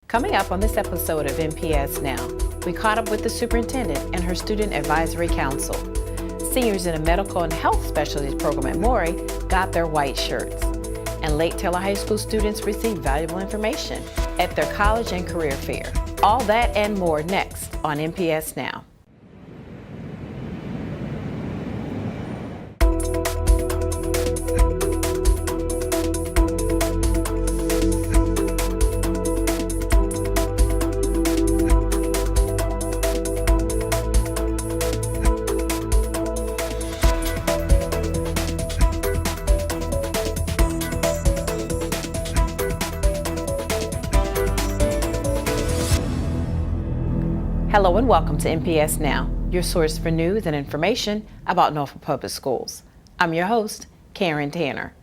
Coming up on this episode of NPS Now, we caught up with the superintendent and her student advisory council. Seniors in a medical and health specialties program at Maury got their white shirts. And Lake Taylor High School students received valuable information at their college and career fair. All that and more next on NPS Now. Hello and welcome to NPS Now, your source for news and information about Norfolk Public Schools. I'm your host, Karen Tanner.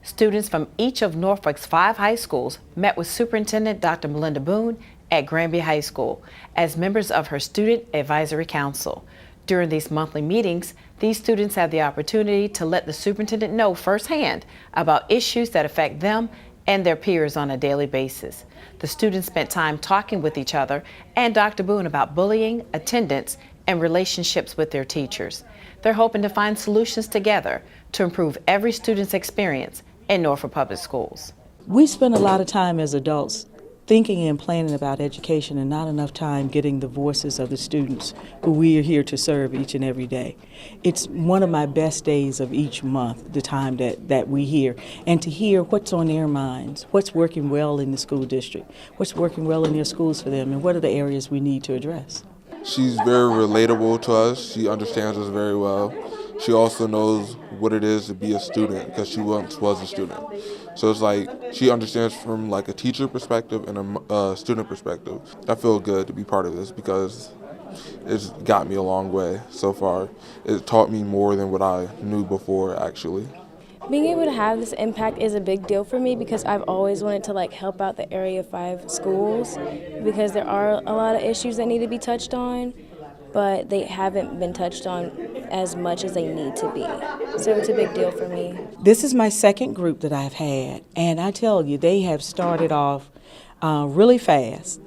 Students from each of Norfolk's 5 high schools met with Superintendent Dr. Melinda Boone at Granby High School as members of her Student Advisory Council. During these monthly meetings, these students have the opportunity to let the superintendent know firsthand about issues that affect them and their peers on a daily basis. The students spent time talking with each other and Dr. Boone about bullying, attendance, and relationships with their teachers. They're hoping to find solutions together to improve every student's experience in Norfolk Public Schools. We spend a lot of time as adults thinking and planning about education and not enough time getting the voices of the students who we are here to serve each and every day. It's one of my best days of each month, the time that we hear, and to hear what's on their minds, what's working well in the school district, what's working well in their schools for them, and what are the areas we need to address. She's very relatable to us. She understands us very well. She also knows what it is to be a student because she once was a student. So it's like she understands from like a teacher perspective and a student perspective. I feel good to be part of this because it's got me a long way so far. It taught me more than what I knew before, actually. Being able to have this impact is a big deal for me because I've always wanted to help out the Area 5 schools because there are a lot of issues that need to be touched on, but they haven't been touched on as much as they need to be. So it's a big deal for me. This is my second group that I've had, and I tell you, they have started off really fast.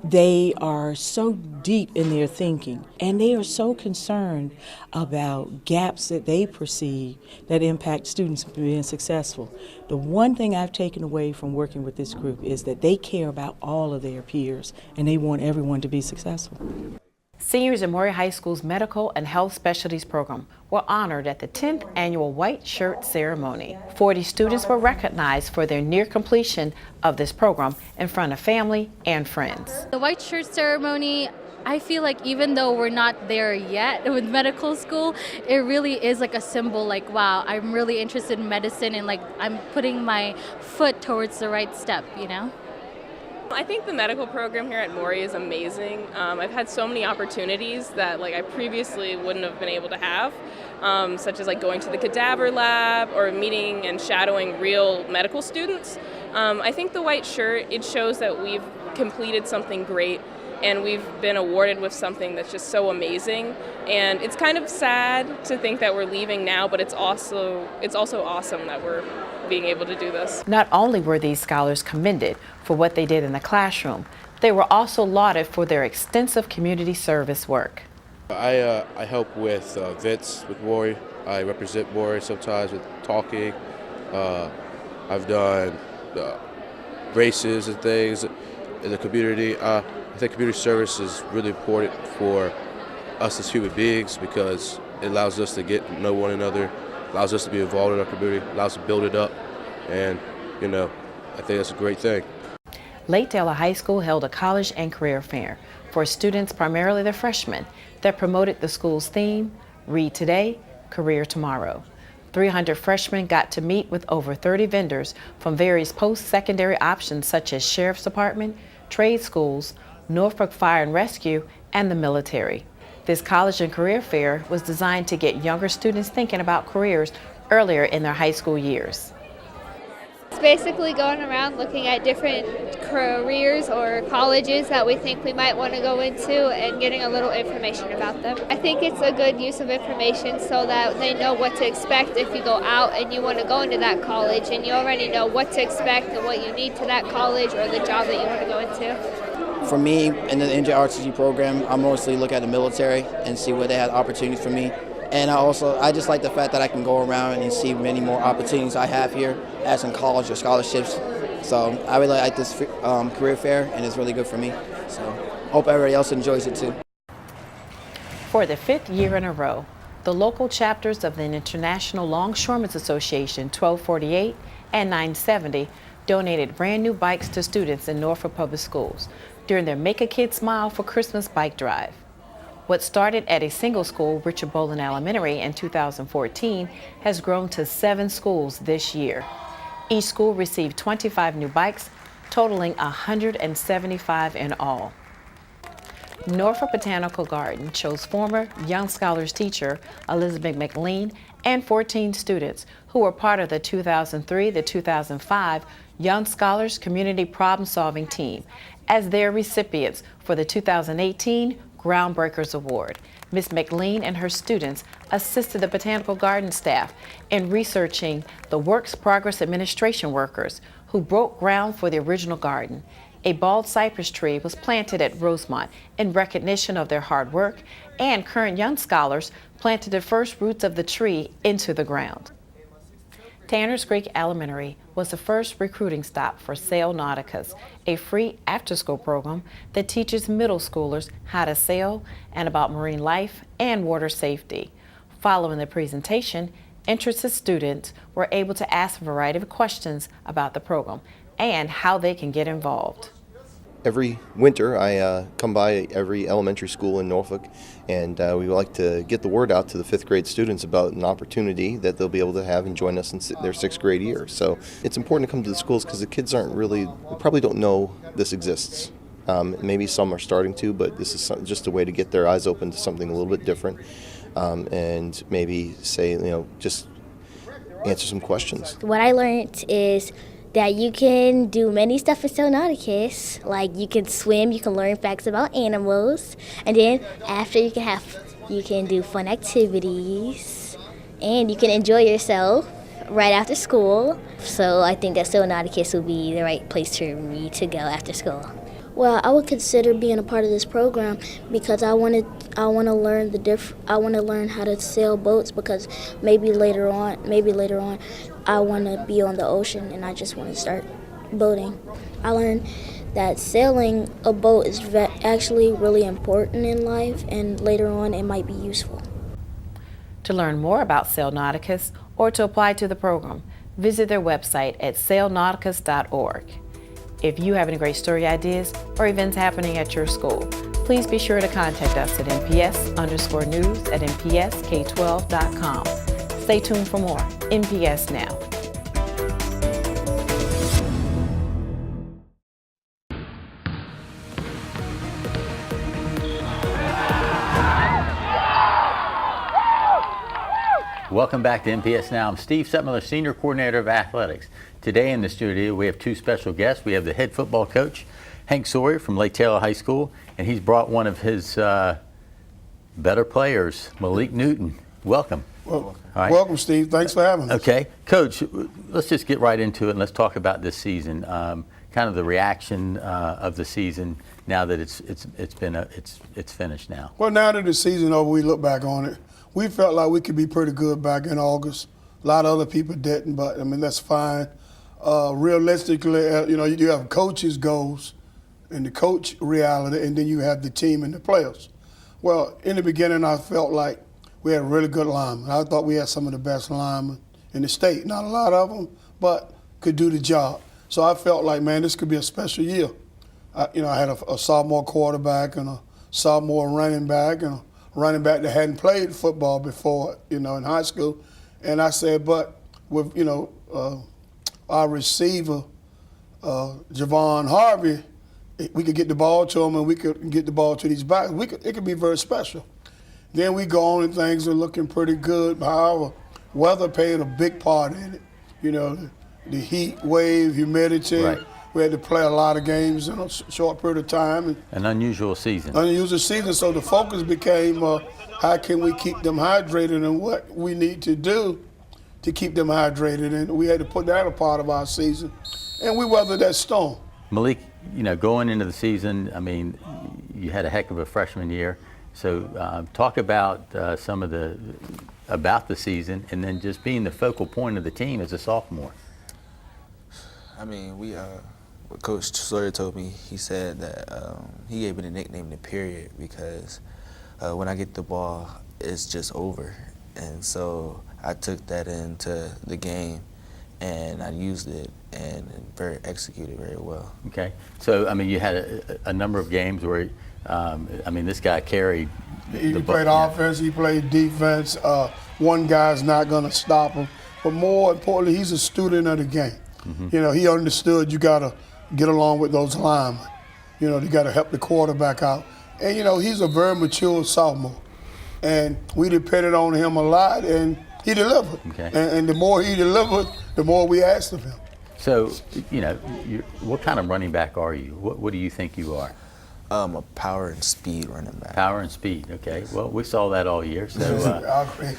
They are so deep in their thinking, and they are so concerned about gaps that they perceive that impact students being successful. The one thing I've taken away from working with this group is that they care about all of their peers, and they want everyone to be successful. Seniors in Maury High School's Medical and Health Specialties program were honored at the 10th annual White Shirt Ceremony. 40 students were recognized for their near completion of this program in front of family and friends. The White Shirt Ceremony, I feel like even though we're not there yet with medical school, it really is like a symbol, like, wow, I'm really interested in medicine and I'm putting my foot towards the right step, you know? I think the medical program here at Maury is amazing. I've had so many opportunities that I previously wouldn't have been able to have, such as going to the cadaver lab or meeting and shadowing real medical students. I think the white shirt, it shows that we've completed something great and we've been awarded with something that's just so amazing. And it's kind of sad to think that we're leaving now, but it's also awesome that we're being able to do this. Not only were these scholars commended for what they did in the classroom, they were also lauded for their extensive community service work. I help with events with Maury. I represent Maury sometimes with talking. I've done races and things in the community. I think community service is really important for us as human beings because it allows us to get to know one another, allows us to be involved in our community, allows us to build it up, and I think that's a great thing. Lake Taylor High School held a college and career fair for students, primarily the freshmen, that promoted the school's theme, Read Today, Career Tomorrow. 300 freshmen got to meet with over 30 vendors from various post-secondary options such as Sheriff's Department, trade schools, Norfolk Fire and Rescue, and the military. This college and career fair was designed to get younger students thinking about careers earlier in their high school years. Just basically going around looking at different careers or colleges that we think we might want to go into and getting a little information about them. I think it's a good use of information so that they know what to expect if you go out and you want to go into that college, and you already know what to expect and what you need to that college or the job that you want to go into. For me, in the NJRTG program, I mostly look at the military and see where they have opportunities for me. And I just like the fact that I can go around and see many more opportunities I have here as in college or scholarships. So I really like this career fair, and it's really good for me. So hope everybody else enjoys it too. For the 5th year in a row, the local chapters of the International Longshoremen's Association 1248 and 970 donated brand new bikes to students in Norfolk Public Schools during their Make a Kid Smile for Christmas bike drive. What started at a single school, Richard Bolin Elementary, in 2014 has grown to 7 schools this year. Each school received 25 new bikes, totaling 175 in all. Norfolk Botanical Garden chose former Young Scholars teacher Elizabeth McLean and 14 students who were part of the 2003 to 2005 Young Scholars Community Problem Solving Team as their recipients for the 2018 Groundbreakers Award. Ms. McLean and her students assisted the Botanical Garden staff in researching the Works Progress Administration workers who broke ground for the original garden. A bald cypress tree was planted at Rosemont in recognition of their hard work, and current Young Scholars planted the first roots of the tree into the ground. Tanners Creek Elementary was the first recruiting stop for Sail Nauticus, a free after-school program that teaches middle schoolers how to sail and about marine life and water safety. Following the presentation, interested students were able to ask a variety of questions about the program and how they can get involved. Every winter, I come by every elementary school in Norfolk, and we like to get the word out to the 5th grade students about an opportunity that they'll be able to have and join us in their 6th grade year. So it's important to come to the schools because the kids they probably don't know this exists. Maybe some are starting to, but this is just a way to get their eyes open to something a little bit different, and maybe say, just answer some questions. What I learned is that you can do many stuff in Sail Nauticus, like you can swim, you can learn facts about animals, and then after you can do fun activities, and you can enjoy yourself right after school. So I think that Sail Nauticus would be the right place for me to go after school. Well, I would consider being a part of this program because I want to learn how to sail boats, because maybe later on I want to be on the ocean and I just want to start boating. I learned that sailing a boat is actually really important in life, and later on it might be useful. To learn more about Sail Nauticus or to apply to the program, visit their website at sailnauticus.org. If you have any great story ideas or events happening at your school, please be sure to contact us at nps_news@npsk12.com. Stay tuned for more NPS Now. Welcome back to NPS Now. I'm Steve Setmiller, Senior Coordinator of Athletics. Today in the studio we have 2 special guests. We have the head football coach, Hank Sawyer from Lake Taylor High School, and he's brought one of his better players, Malik Newton. Welcome. Well, welcome, Steve. Thanks for having us. Okay. Coach, let's just get right into it and let's talk about this season. Kind of the reaction of the season now that it's finished now. Well, now that the season's over, we look back on it. We felt like we could be pretty good back in August. A lot of other people didn't, but I mean, that's fine. Realistically, you have coaches' goals and the coach reality, and then you have the team and the players. Well, in the beginning, I felt like we had really good linemen. I thought we had some of the best linemen in the state. Not a lot of them, but could do the job. So I felt like, man, this could be a special year. I had a sophomore quarterback and a sophomore running back and a running back that hadn't played football before, in high school. And I said, but with, our receiver, Javon Harvey, we could get the ball to him and we could get the ball to these backs. It could be very special. Then we go on and things are looking pretty good. However, weather played a big part in it. the heat wave, humidity. Right. We had to play a lot of games in a short period of time. An unusual season. Unusual season, so the focus became how can we keep them hydrated and what we need to do to keep them hydrated, and we had to put that a part of our season, and we weathered that storm. Malik, going into the season, I mean, you had a heck of a freshman year. So talk about about the season, and then just being the focal point of the team as a sophomore. I mean, what Coach Sawyer told me, he said that he gave me the nickname The Period because when I get the ball, it's just over. And so I took that into the game, and I used it and executed very well. Okay. So, I mean, you had a number of games where, this guy carried He played offense, he played defense. One guy's not going to stop him. But more importantly, he's a student of the game. Mm-hmm. He understood you got to get along with those linemen. You got to help the quarterback out. And, he's a very mature sophomore. And we depended on him a lot, and he delivered. Okay. And the more he delivered, the more we asked of him. So, what kind of running back are you? What do you think you are? A power and speed running back. Power and speed, okay. Well, we saw that all year. So, I agree.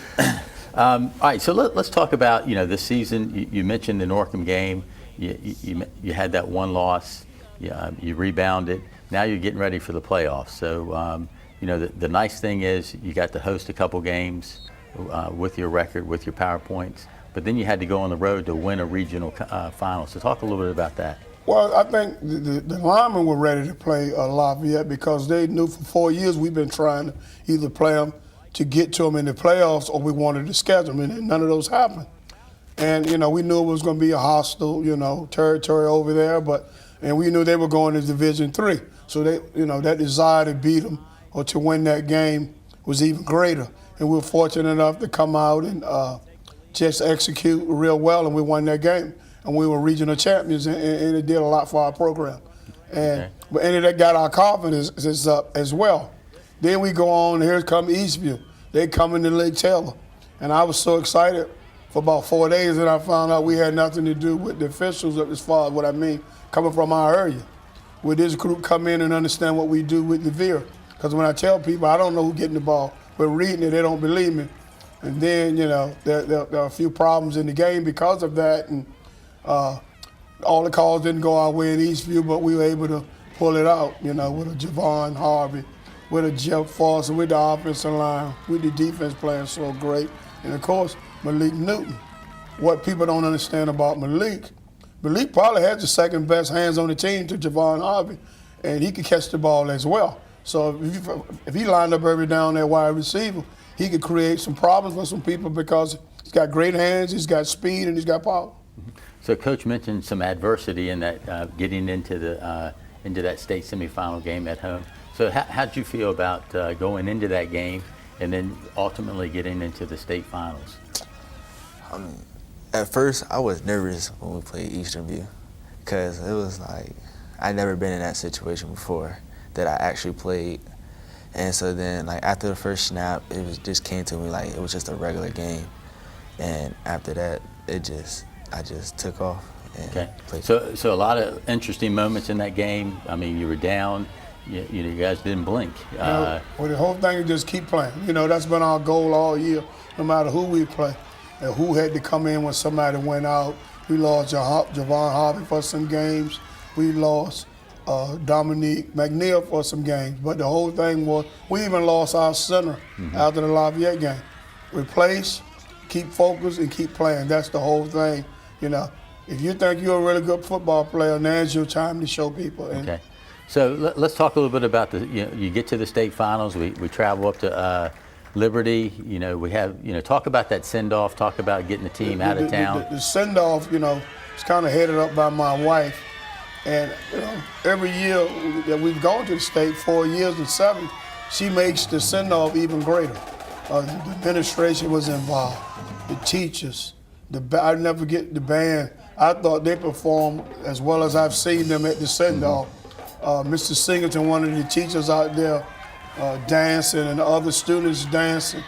All right, so let's talk about, this season. You mentioned the Norcom game. You had that one loss. You rebounded. Now you're getting ready for the playoffs. So, the nice thing is you got to host a couple games with your record, with your PowerPoints, but then you had to go on the road to win a regional final. So talk a little bit about that. Well, I think the linemen were ready to play Lafayette because they knew for 4 years we've been trying to either play them to get to them in the playoffs or we wanted to schedule them, and none of those happened. And, we knew it was going to be a hostile, territory over there, and we knew they were going to Division III. So they, that desire to beat them or to win that game was even greater. And we were fortunate enough to come out and just execute real well, and we won that game. And we were regional champions, and it did a lot for our program. And that got our confidence up as well. Then we go on, here come Eastview. They come into Lake Taylor. And I was so excited for about 4 days, and I found out we had nothing to do with the officials as far as what I mean, coming from our area. Would this group come in and understand what we do with the veer? Because when I tell people, I don't know who's getting the ball, but reading it, they don't believe me. And then, there are a few problems in the game because of that. And all the calls didn't go our way in Eastview, but we were able to pull it out, with a Javon Harvey, with a Jeff Foster, with the offensive line, with the defense playing so great. And, of course, Malik Newton. What people don't understand about Malik probably has the second best hands on the team to Javon Harvey, and he could catch the ball as well. So if he lined up every down there wide receiver, he could create some problems for some people because he's got great hands, he's got speed, and he's got power. So Coach mentioned some adversity in that getting into that state semifinal game at home. So how did you feel about going into that game and then ultimately getting into the state finals? I mean, at first I was nervous when we played Eastern View because it was like I'd never been in that situation before that I actually played. And so then, after the first snap, just came to me like it was just a regular game. And after that, I just took off and played. So a lot of interesting moments in that game. I mean, you were down. You guys didn't blink. Well, the whole thing is just keep playing. That's been our goal all year, no matter who we play. And who had to come in when somebody went out. We lost Javon Harvey for some games. We lost Dominique McNeil for some games. But the whole thing was, we even lost our center after the Lafayette game. Replace, keep focused, and keep playing. That's the whole thing. If you think you're a really good football player, now's your time to show people. Okay. So let's talk a little bit about you get to the state finals. We travel up to Liberty. We have, talk about that send-off, talk about getting the team out of town. The send-off, it's kind of headed up by my wife. And, every year that we've gone to the state, 4 years and 7, she makes the send-off even greater. The administration was involved, the teachers, I never forget the band. I thought they performed as well as I've seen them at the send-off. Mr. Singleton, one of the teachers out there, dancing, and the other students dancing.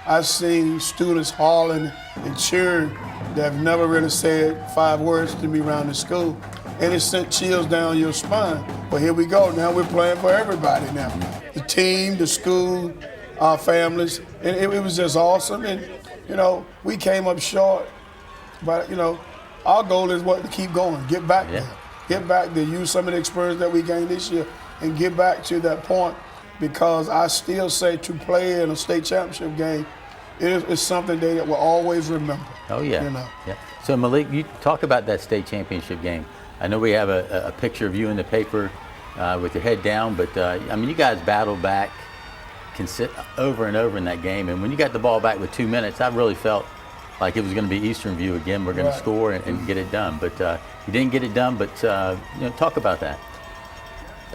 I've seen students hollering and cheering that have never really said 5 words to me around the school. And it sent chills down your spine. But here we go. Now we're playing for everybody now. The team, the school, our families. And it was just awesome. And, you know, we came up short. But, you know, our goal is to keep going, get back there. Get back there, use some of the experience that we gained this year and get back to that point, because I still say to play in a state championship game, it's something they will always remember. Oh, yeah. You know? Yeah. So, Malik, you talk about that state championship game. I know we have a picture of you in the paper with your head down, but, I mean, you guys battled back over and over in that game. And when you got the ball back with 2 minutes, I really felt like it was going to be Eastern View again. We're going to score and get it done. But you didn't get it done, but, you know, talk about that.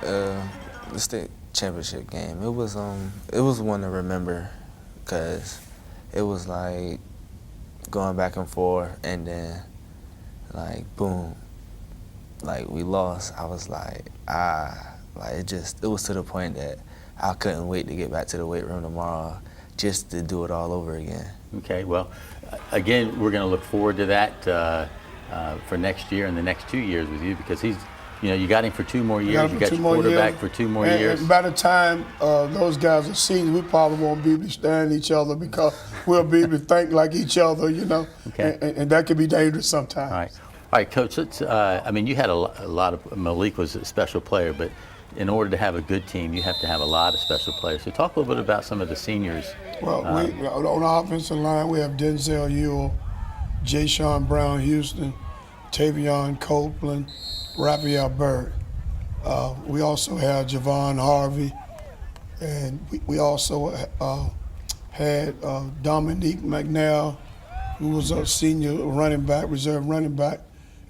The state championship game, it was one to remember, because it was like going back and forth, and then like boom, like we lost. I was like it was to the point that I couldn't wait to get back to the weight room tomorrow just to do it all over again. Okay, well, again, we're going to look forward to that for next year and the next 2 years with you, because he's, you know, you got him for 2 more years. You got your quarterback for 2 more years. And by the time those guys are seniors, we probably won't be able to stand each other, because we'll be able to think like each other, you know. Okay. And that can be dangerous sometimes. All right, Coach, let's, I mean, you had a lot of, Malik was a special player, but in order to have a good team, you have to have a lot of special players. So talk a little bit about some of the seniors. Well, on our offensive line, we have Denzel Ewell, Jay Sean Brown Houston, Tavion Copeland, Raphael Bird. We also have Javon Harvey, and we also had Dominique McNair, who was a senior running back, reserve running back.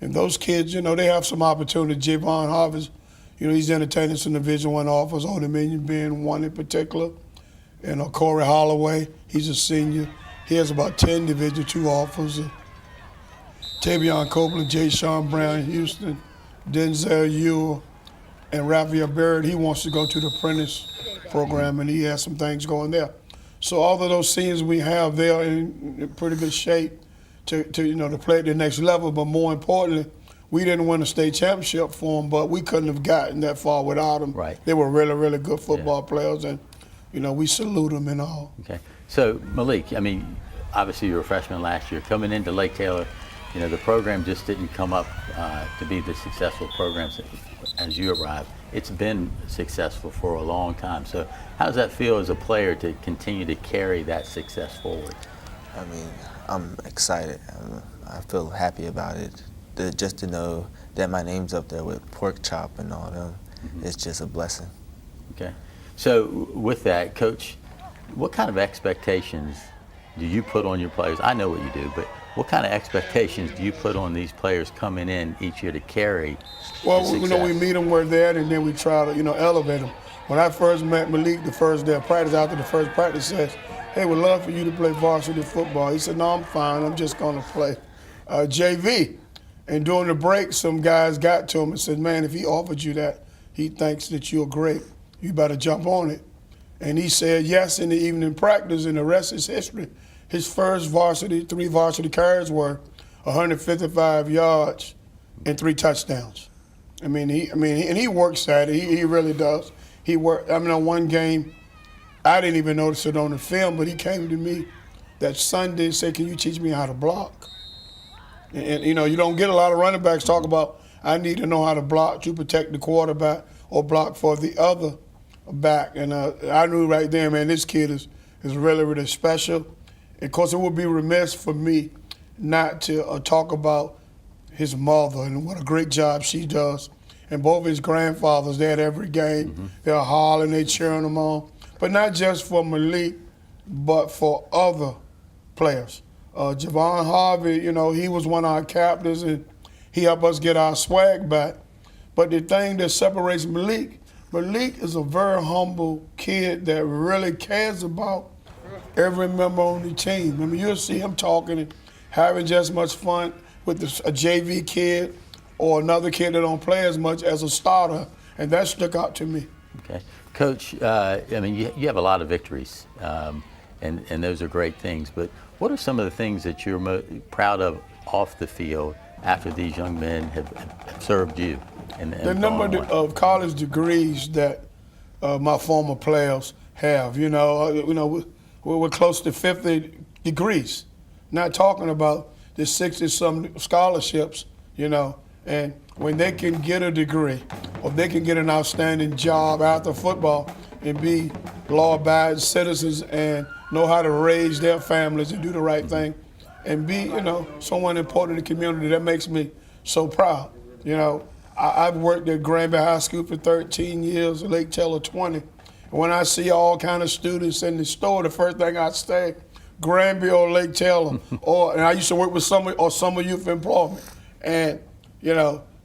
And those kids, you know, they have some opportunity. Javon Harvey, you know, he's entertaining some Division I offers, Old Dominion being one in particular. And Corey Holloway, he's a senior. He has about 10 Division II offers. Tavion Copeland, Jay Sean Brown Houston, Denzel Ewell, and Raphael Bird, he wants to go to the apprentice program, and he has some things going there. So all of those seniors we have, they're in pretty good shape to you know, to play at the next level. But more importantly, we didn't win a state championship for them, but we couldn't have gotten that far without them. Right. They were really, really good football players, and you know, we salute them and all. Okay. So Malik, I mean, obviously you were a freshman last year. Coming into Lake Taylor, you know, the program just didn't come up to be the successful programs as you arrived. It's been successful for a long time. So how does that feel as a player to continue to carry that success forward? I mean, I'm excited. I feel happy about it. Just to know that my name's up there with Pork Chop and all them, it's just a blessing. Okay. So with that, Coach, what kind of expectations do you put on your players? I know what you do, but what kind of expectations do you put on these players coming in each year to carry? Well, you know, we meet them where they're at, and then we try to, you know, elevate them. When I first met Malik the first day of practice, after the first practice, says, "Hey, we'd love for you to play varsity football." He said, "No, I'm fine. I'm just going to play JV." And during the break, some guys got to him and said, "Man, if he offered you that, he thinks that you're great. You better jump on it." And he said yes in the evening practice, and the rest is history. His first 3 varsity carries were 155 yards and 3 touchdowns. And he works at it. He really does. He worked. I mean, on one game, I didn't even notice it on the film, but he came to me that Sunday and said, "Can you teach me how to block?" And you know, you don't get a lot of running backs talk about, "I need to know how to block to protect the quarterback or block for the other back." And I knew right there, man, this kid is really, really special. Of course, it would be remiss for me not to talk about his mother and what a great job she does. And both his grandfathers, they're at every game. They're hollering, they're cheering them on. But not just for Malik, but for other players. Javon Harvey, you know, he was one of our captains, and he helped us get our swag back. But the thing that separates Malik is a very humble kid that really cares about every member on the team. I mean, you'll see him talking and having just as much fun with a JV kid or another kid that don't play as much as a starter, and that stuck out to me. Okay. Coach, I mean, you have a lot of victories. and those are great things. But what are some of the things that you're proud of off the field after these young men have served you? The number of college degrees that my former players have, we're close to 50 degrees. Not talking about the 60-some scholarships, and when they can get a degree or they can get an outstanding job after football and be law-abiding citizens and know how to raise their families and do the right thing and be, someone important in the community, that makes me so proud. I've worked at Granby High School for 13 years, Lake Taylor 20. And when I see all kind of students in the store, the first thing I say, Granby or Lake Taylor, and I used to work with summer youth employment. And,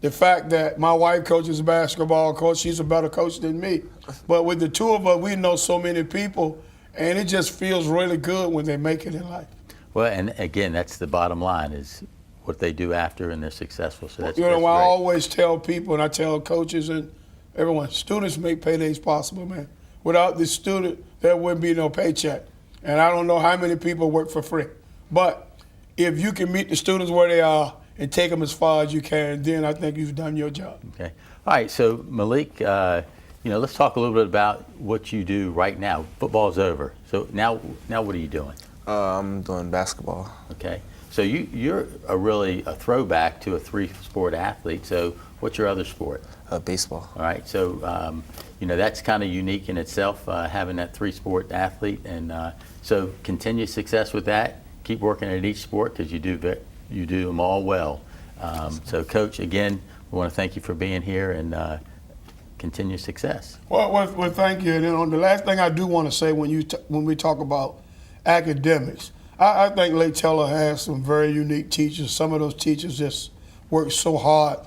the fact that my wife coaches basketball, coach, she's a better coach than me. But with the two of us, we know so many people, and it just feels really good when they make it in life. Well, and again, that's the bottom line, is what they do after, and they're successful. So that's, I always tell people, and I tell coaches and everyone, students make paydays possible, man. Without the student, there wouldn't be no paycheck. And I don't know how many people work for free. But if you can meet the students where they are and take them as far as you can, then I think you've done your job. Okay. All right, so Malik, let's talk a little bit about what you do right now. Football's over. So now what are you doing? I'm doing basketball. Okay. So you're really a throwback to a three-sport athlete. So what's your other sport? Baseball. All right. So, that's kind of unique in itself, having that three-sport athlete. And so continue success with that. Keep working at each sport because you do them all well. So, Coach, again, we want to thank you for being here and continue success. Well, thank you. And then the last thing I do want to say when we talk about academics, I think Lake Taylor has some very unique teachers. Some of those teachers just work so hard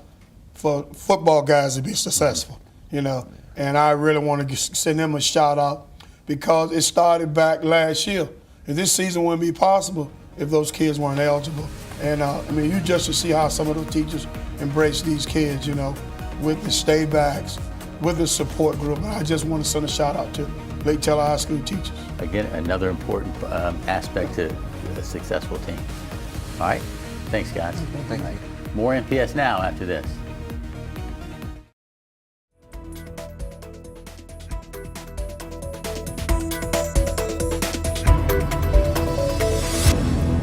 for football guys to be successful, And I really want to send them a shout out because it started back last year. And this season wouldn't be possible if those kids weren't eligible. And you just to see how some of those teachers embrace these kids, with the stay backs, with the support group. And I just want to send a shout out to Lake Taylor High School teachers. Again, another important aspect to a successful team. All right, thanks guys. Thank you. More NPS Now after this.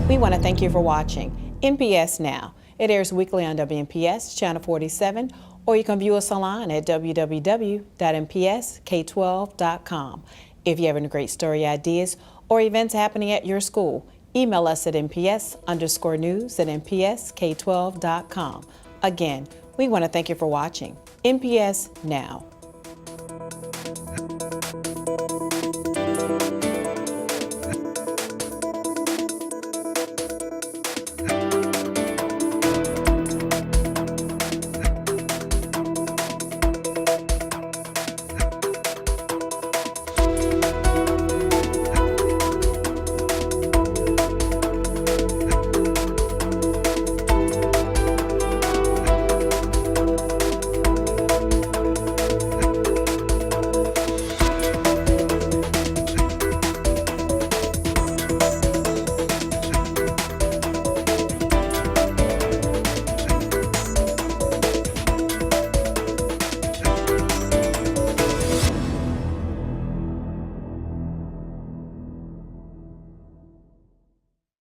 We want to thank you for watching NPS Now. It airs weekly on WNPS Channel 47, or you can view us online at www.npsk12.com. If you have any great story ideas or events happening at your school, email us at nps_news@npsk12.com. Again, we want to thank you for watching NPS Now.